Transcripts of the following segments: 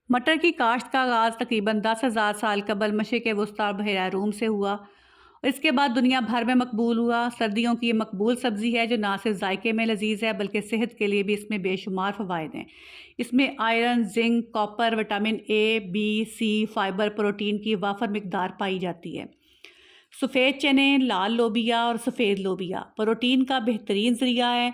मटर की काश्त का आगाज़ तकरीबन 10,000 साल कबल मशरिक़ वुस्ता और बहरा रूम से हुआ। इसके बाद दुनिया भर में मकबूल हुआ। सर्दियों की ये मकबूल सब्ज़ी है जो ना सिर्फ जायके में लजीज है बल्कि सेहत के लिए भी इसमें बेशुमार फ़वाइद हैं। इसमें iron, zinc, copper, vitamin A, B, C, fibre, protein की वाफर मिकदार पाई जाती है। सफ़ेद चने, लाल लोबिया और सफ़ेद लोबिया प्रोटीन का बेहतरीन ज़रिया है।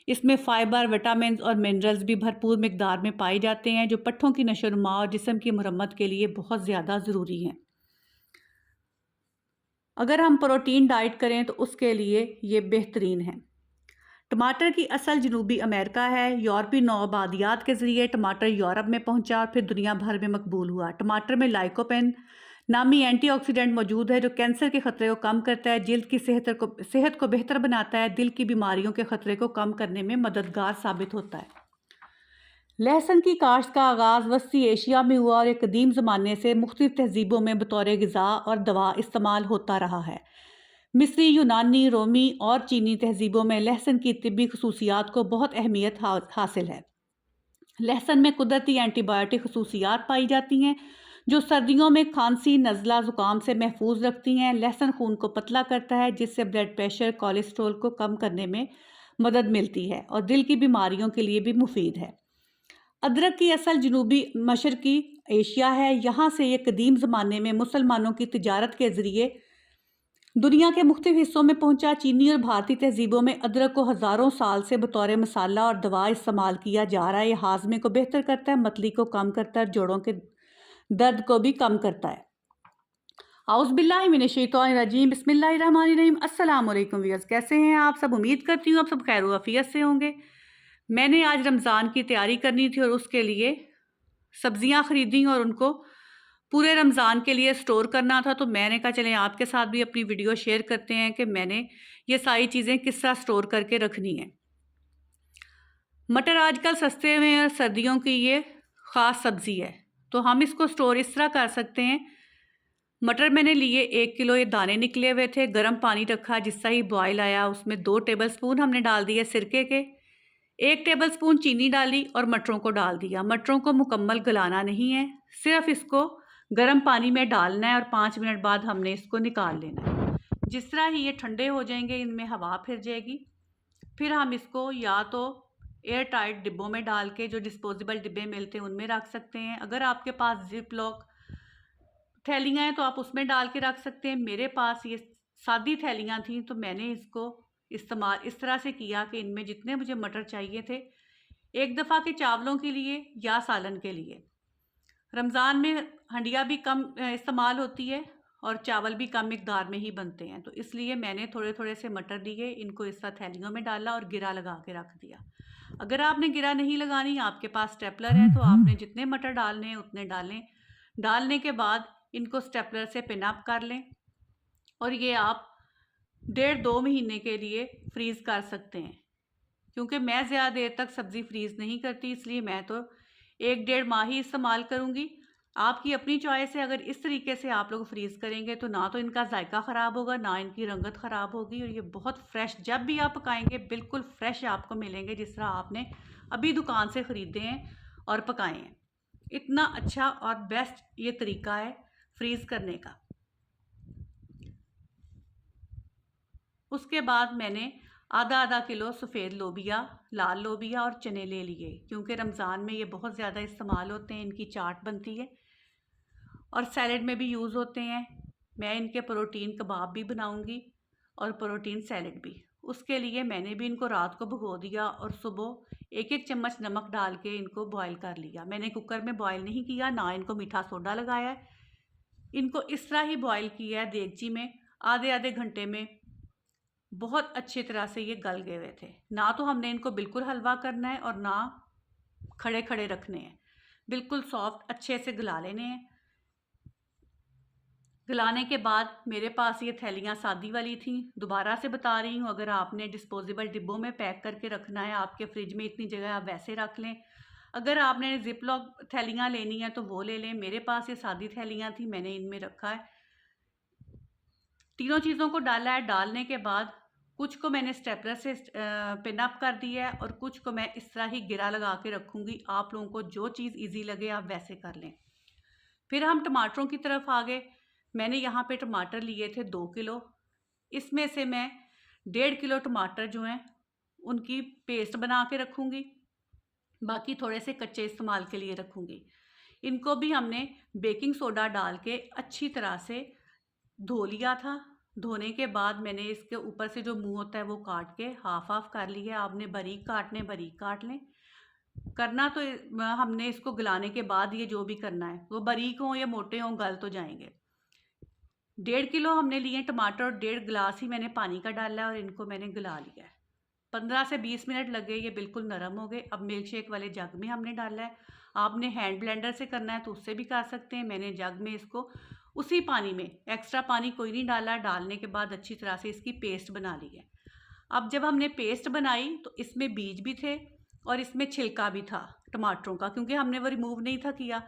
इसमें फ़ाइबर, विटामिन और मिनरल्स भी भरपूर मिकदार में पाए जाते हैं जो पट्ठों की नशोनुमा और जिस्म की मरम्मत के लिए बहुत ज़्यादा ज़रूरी हैं। अगर हम प्रोटीन डाइट करें तो उसके लिए ये बेहतरीन है। टमाटर की असल जनूबी अमेरिका है। यूरोपीय नौआबादियात के ज़रिए टमाटर यूरोप में पहुंचा और फिर दुनिया भर में मकबूल हुआ। टमाटर में लाइकोपेन नामी एंटीऑक्सीडेंट मौजूद है जो कैंसर के ख़तरे को कम करता है, जिल्द की सेहत को बेहतर बनाता है, दिल की बीमारियों के ख़तरे को कम करने में मददगार साबित होता है। लहसुन की काश्त का आगाज़ वस्ती एशिया में हुआ और एक कदीम ज़माने से मुख्तलिफ तहजीबों में बतौर ग़िज़ा और दवा इस्तेमाल होता रहा है। मिस्री, यूनानी, रोमी और चीनी तहजीबों में लहसुन की तिब्बी खसूसियात को बहुत अहमियत हासिल है। लहसुन में कुदरती एंटीबायोटिक खसूसियात पाई जाती हैं जो सर्दियों में खांसी, नज़ला, ज़ुकाम से महफूज रखती हैं। लहसुन खून को पतला करता है जिससे ब्लड प्रेशर, कोलेस्ट्रॉल को कम करने में मदद मिलती है और दिल की बीमारियों के लिए भी मुफीद है। अदरक की असल जनूबी मशरकी एशिया है। यहाँ से ये कदीम ज़माने में मुसलमानों की तिजारत के ज़रिए दुनिया के मुख्तलिफ हिस्सों में पहुंचा। चीनी और भारतीय तहजीबों में अदरक को हज़ारों साल से बतौर मसाला और दवा इस्तेमाल किया जा रहा है। ये हाजमे को बेहतर करता है, मतली को कम करता है, जोड़ों के दर्द को भी कम करता है। औज़ुबिल्लाहिमिनश्शैतानिर्रजीम, बिस्मिल्लाहिर्रहमानिर्रहीम। अस्सलाम वालेकुम व्यूअर्स, कैसे हैं आप सब? उम्मीद करती हूँ आप सब खैर आफियत से होंगे। मैंने आज रमज़ान की तैयारी करनी थी और उसके लिए सब्जियां ख़रीदी और उनको पूरे रमज़ान के लिए स्टोर करना था। तो मैंने कहा चलें आपके साथ भी अपनी वीडियो शेयर करते हैं कि मैंने ये सारी चीज़ें किस तरह स्टोर करके रखनी है। मटर आजकल सस्ते में और सर्दियों की ये ख़ास सब्ज़ी है तो हम इसको स्टोर इस तरह कर सकते हैं। मटर मैंने लिए 1 किलो, ये दाने निकले हुए थे। गर्म पानी रखा, जिससा ही बॉयल आया उसमें 2 टेबलस्पून हमने डाल दिए सिरके के, 1 टेबलस्पून चीनी डाली और मटरों को डाल दिया। मटरों को मुकम्मल गलाना नहीं है, सिर्फ इसको गर्म पानी में डालना है और 5 मिनट बाद हमने इसको निकाल लेना है। जिस तरह ही ये ठंडे हो जाएंगे इनमें हवा फिर जाएगी। फिर हम इसको या तो एयर टाइट डिब्बों में डाल के, जो डिस्पोजेबल डिब्बे मिलते हैं उनमें रख सकते हैं। अगर आपके पास जिप लॉक थैलियाँ हैं तो आप उसमें डाल के रख सकते हैं। मेरे पास ये सादी थैलियाँ थी तो मैंने इसको इस्तेमाल इस तरह से किया कि इनमें जितने मुझे मटर चाहिए थे एक दफ़ा के चावलों के लिए या सालन के लिए। रमज़ान में हंडिया भी कम इस्तेमाल होती है और चावल भी कम मिकदार में ही बनते हैं, तो इसलिए मैंने थोड़े थोड़े से मटर लिए, इनको इस तरह थैलियों में डाला और गिरा लगा के रख दिया। अगर आपने गिरा नहीं लगानी, आपके पास स्टेपलर है तो आपने जितने मटर डालने हैं उतने डालें। डालने के बाद इनको स्टेपलर से पिन अप कर लें और ये आप 1.5-2 महीने के लिए फ्रीज़ कर सकते हैं। क्योंकि मैं ज़्यादा देर तक सब्ज़ी फ्रीज़ नहीं करती, इसलिए मैं तो 1-1.5 माह ही इस्तेमाल करूँगी। आपकी अपनी चॉइस है। अगर इस तरीके से आप लोग फ्रीज़ करेंगे तो ना तो इनका जायका ख़राब होगा, ना इनकी रंगत ख़राब होगी और ये बहुत फ्रेश, जब भी आप पकाएंगे बिल्कुल फ्रेश आपको मिलेंगे जिस तरह आपने अभी दुकान से ख़रीदे हैं और पकाए हैं। इतना अच्छा और बेस्ट ये तरीका है फ्रीज़ करने का। उसके बाद मैंने आधा किलो सफ़ेद लोबिया, लाल लोबिया और चने ले लिए क्योंकि रमज़ान में ये बहुत ज़्यादा इस्तेमाल होते हैं। इनकी चाट बनती है और सैलड में भी यूज़ होते हैं। मैं इनके प्रोटीन कबाब भी बनाऊंगी और प्रोटीन सैलड भी। उसके लिए मैंने भी इनको रात को भिगो दिया और सुबह 1-1 चम्मच नमक डाल के इनको बॉयल कर लिया। मैंने कुकर में बॉयल नहीं किया, ना इनको मीठा सोडा लगाया है। इनको इस तरह ही बॉयल किया है देगची में। आधे आधे घंटे में बहुत अच्छी तरह से ये गल गए हुए थे। ना तो हमने इनको बिल्कुल हलवा करना है और ना खड़े खड़े रखने हैं, बिल्कुल सॉफ्ट अच्छे से गला लेने हैं। गलाने के बाद मेरे पास ये थैलियाँ सादी वाली थी। दोबारा से बता रही हूँ, अगर आपने डिस्पोजेबल डिब्बों में पैक करके रखना है, आपके फ्रिज में इतनी जगह, आप वैसे रख लें। अगर आपने जिप लॉक थैलियाँ लेनी है तो वो ले लें। मेरे पास ये सादी थैलियाँ थी, मैंने इनमें रखा है। तीनों चीज़ों को डाला है। डालने के बाद कुछ को मैंने स्टेपलर से पिन अप कर दिया है और कुछ को मैं इस तरह ही गिरा लगा के रखूँगी। आप लोगों को जो चीज़ ईजी लगे आप वैसे कर लें। फिर हम टमाटरों की तरफ आ गए। मैंने यहाँ पे टमाटर लिए थे 2 किलो। इसमें से मैं 1.5 किलो टमाटर जो हैं उनकी पेस्ट बना के रखूँगी, बाकी थोड़े से कच्चे इस्तेमाल के लिए रखूँगी। इनको भी हमने बेकिंग सोडा डाल के अच्छी तरह से धो लिया था। धोने के बाद मैंने इसके ऊपर से जो मुंह होता है वो काट के हाफ हाफ कर लिया। आपने बारीक काटने बारीक काट लें। करना तो हमने इसको गलाने के बाद ये जो भी करना है, वो बारीक हों या मोटे हों, गल तो जाएंगे। 1.5 किलो हमने लिए टमाटर और 1.5 गिलास ही मैंने पानी का डाला है और इनको मैंने गला लिया है। 15 से 20 मिनट लगे, ये बिल्कुल नरम हो गए। अब मिल्क शेक वाले जग में हमने डाला है। आपने हैंड ब्लेंडर से करना है तो उससे भी कर सकते हैं। मैंने जग में इसको उसी पानी में, एक्स्ट्रा पानी कोई नहीं डाला। डालने के बाद अच्छी तरह से इसकी पेस्ट बना ली है। अब जब हमने पेस्ट बनाई तो इसमें बीज भी थे और इसमें छिलका भी था टमाटरों का, क्योंकि हमने वो रिमूव नहीं था किया।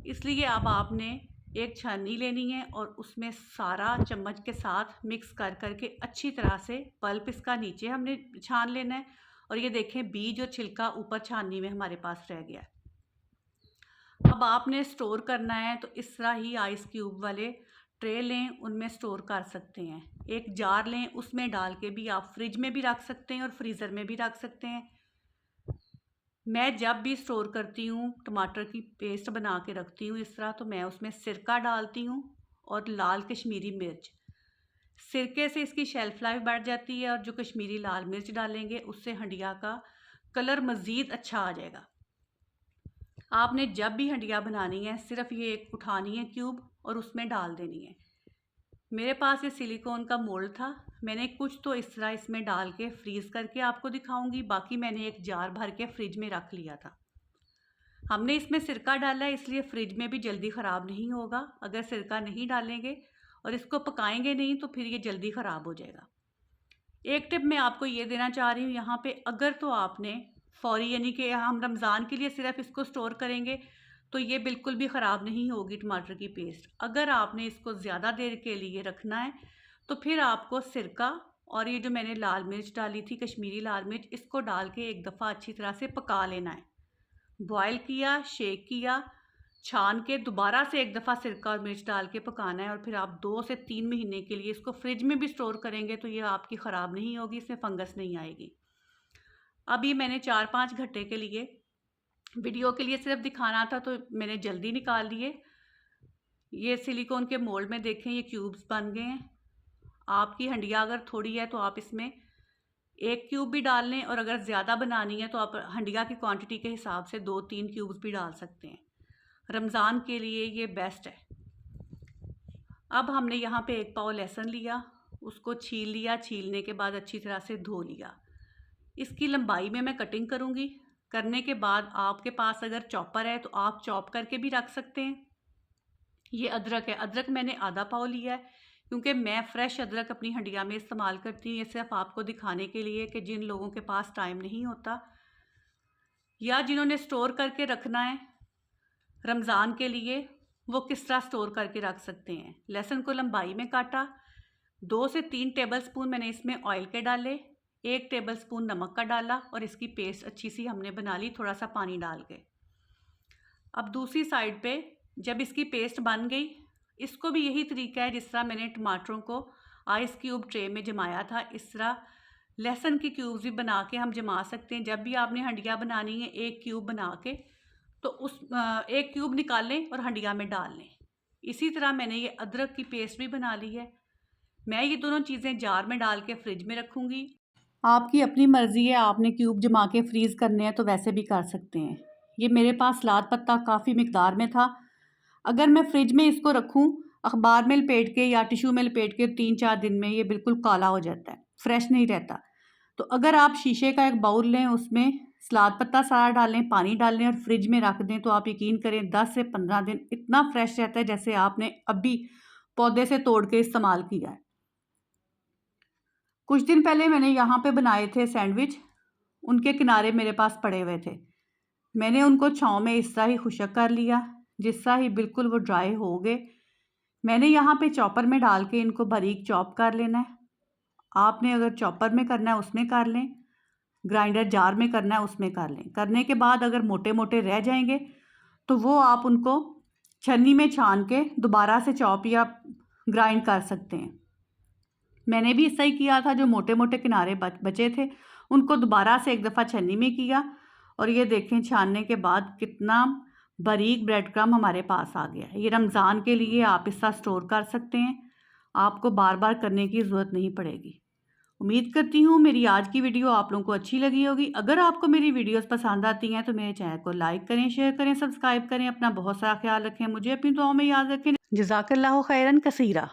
इसलिए अब आपने एक छाननी लेनी है और उसमें सारा चम्मच के साथ मिक्स कर करके अच्छी तरह से पल्प इसका नीचे हमने छान लेना है। और ये देखें बीज और छिलका ऊपर छाननी में हमारे पास रह गया है। अब आपने स्टोर करना है तो इस तरह ही आइस क्यूब वाले ट्रे लें, उनमें स्टोर कर सकते हैं। एक जार लें, उसमें डाल के भी आप फ्रिज में भी रख सकते हैं और फ्रीज़र में भी रख सकते हैं। मैं जब भी स्टोर करती हूँ, टमाटर की पेस्ट बना के रखती हूँ इस तरह, तो मैं उसमें सिरका डालती हूँ और लाल कश्मीरी मिर्च। सिरके से इसकी शेल्फ लाइफ बढ़ जाती है और जो कश्मीरी लाल मिर्च डालेंगे उससे हंडिया का कलर मज़ीद अच्छा आ जाएगा। आपने जब भी हंडिया बनानी है सिर्फ ये एक उठानी है क्यूब और उसमें डाल देनी है। मेरे पास ये सिलिकॉन का मोल्ड था, मैंने कुछ तो इस तरह इसमें डाल के फ्रीज़ करके आपको दिखाऊंगी, बाकी मैंने एक जार भर के फ्रिज में रख लिया था। हमने इसमें सिरका डाला है इसलिए फ्रिज में भी जल्दी ख़राब नहीं होगा। अगर सिरका नहीं डालेंगे और इसको पकाएंगे नहीं तो फिर ये जल्दी ख़राब हो जाएगा। एक टिप मैं आपको ये देना चाह रही हूँ यहाँ पे, अगर तो आपने फौरी यानी कि हम रमज़ान के लिए सिर्फ इसको स्टोर करेंगे तो ये बिल्कुल भी ख़राब नहीं होगी टमाटर की पेस्ट। अगर आपने इसको ज़्यादा देर के लिए रखना है तो फिर आपको सिरका और ये जो मैंने लाल मिर्च डाली थी कश्मीरी लाल मिर्च, इसको डाल के एक दफ़ा अच्छी तरह से पका लेना है। बॉयल किया, शेक किया, छान के दोबारा से एक दफ़ा सिरका और मिर्च डाल के पकाना है। और फिर आप 2 से 3 महीने के लिए इसको फ्रिज में भी स्टोर करेंगे तो ये आपकी ख़राब नहीं होगी, इसमें फंगस नहीं आएगी। अभी मैंने 4-5 घंटे के लिए वीडियो के लिए सिर्फ दिखाना था तो मैंने जल्दी निकाल लिए। ये सिलिकॉन के मोल्ड में देखें ये क्यूब्स बन गए हैं। आपकी हंडिया अगर थोड़ी है तो आप इसमें 1 क्यूब भी डाल लें और अगर ज़्यादा बनानी है तो आप हंडिया की क्वांटिटी के हिसाब से 2-3 क्यूब्स भी डाल सकते हैं। रमज़ान के लिए ये बेस्ट है। अब हमने यहाँ पे 1 पाव लहसुन लिया, उसको छील लिया। छीलने के बाद अच्छी तरह से धो लिया। इसकी लंबाई में मैं कटिंग करूँगी। करने के बाद आपके पास अगर चॉपर है तो आप चॉप करके भी रख सकते हैं। ये अदरक है, अदरक मैंने आधा पाव लिया है क्योंकि मैं फ़्रेश अदरक अपनी हंडिया में इस्तेमाल करती हूँ। ये सिर्फ आपको दिखाने के लिए कि जिन लोगों के पास टाइम नहीं होता या जिन्होंने स्टोर करके रखना है रमज़ान के लिए, वो किस तरह स्टोर करके रख सकते हैं। लहसुन को लंबाई में काटा। 2 से 3 टेबलस्पून मैंने इसमें ऑयल के डाले, 1 टेबलस्पून नमक का डाला और इसकी पेस्ट अच्छी सी हमने बना ली थोड़ा सा पानी डाल के। अब दूसरी साइड पे जब इसकी पेस्ट बन गई, इसको भी यही तरीका है जिस तरह मैंने टमाटरों को आइस क्यूब ट्रे में जमाया था, इस तरह लहसुन की क्यूब्स भी बना के हम जमा सकते हैं। जब भी आपने हंडिया बनानी है 1 क्यूब बना के तो उस 1 क्यूब निकाल लें और हंडिया में डाल लें। इसी तरह मैंने ये अदरक की पेस्ट भी बना ली है। मैं ये दोनों चीज़ें जार में डाल के फ्रिज में रखूँगी। आपकी अपनी मर्ज़ी है, आपने क्यूब जमा के फ्रीज़ करने हैं तो वैसे भी कर सकते हैं। ये मेरे पास सलाद पत्ता काफ़ी मिकदार में था। अगर मैं फ्रिज में इसको रखूँ अखबार में लपेट के या टिश्यू में लपेट के 3-4 दिन में ये बिल्कुल काला हो जाता है, फ्रेश नहीं रहता। तो अगर आप शीशे का एक बाउल लें, उसमें सलाद पत्ता सारा डालें, पानी डालें और फ्रिज में रख दें तो आप यकीन करें 10 से 15 दिन इतना फ्रेश रहता है जैसे आपने अभी पौधे से तोड़ के इस्तेमाल किया है। कुछ दिन पहले मैंने यहाँ पे बनाए थे सैंडविच, उनके किनारे मेरे पास पड़े हुए थे। मैंने उनको छाँव में इस तरह ही खुशक कर लिया, जिस तरह ही बिल्कुल वो ड्राई हो गए। मैंने यहाँ पे चॉपर में डाल के इनको बारीक चॉप कर लेना है। आपने अगर चॉपर में करना है उसमें कर लें, ग्राइंडर जार में करना है उसमें कर लें। करने के बाद अगर मोटे मोटे रह जाएंगे तो वो आप उनको छन्नी में छान के दोबारा से चॉप या ग्राइंड कर सकते हैं। मैंने भी ऐसा ही किया था, जो मोटे मोटे किनारे बचे थे उनको दोबारा से एक दफ़ा छन्नी में किया और ये देखें छानने के बाद कितना बारीक ब्रेड क्रम्ब हमारे पास आ गया है। ये रमज़ान के लिए आप इसका स्टोर कर सकते हैं, आपको बार बार करने की ज़रूरत नहीं पड़ेगी। उम्मीद करती हूँ मेरी आज की वीडियो आप लोगों को अच्छी लगी होगी। अगर आपको मेरी वीडियोस पसंद आती हैं तो मेरे चैनल को लाइक करें, शेयर करें, सब्सक्राइब करें। अपना बहुत सारा ख्याल रखें, मुझे अपनी दुआओं में याद रखें। जज़ाकल्लाहु खैरन कसीरा।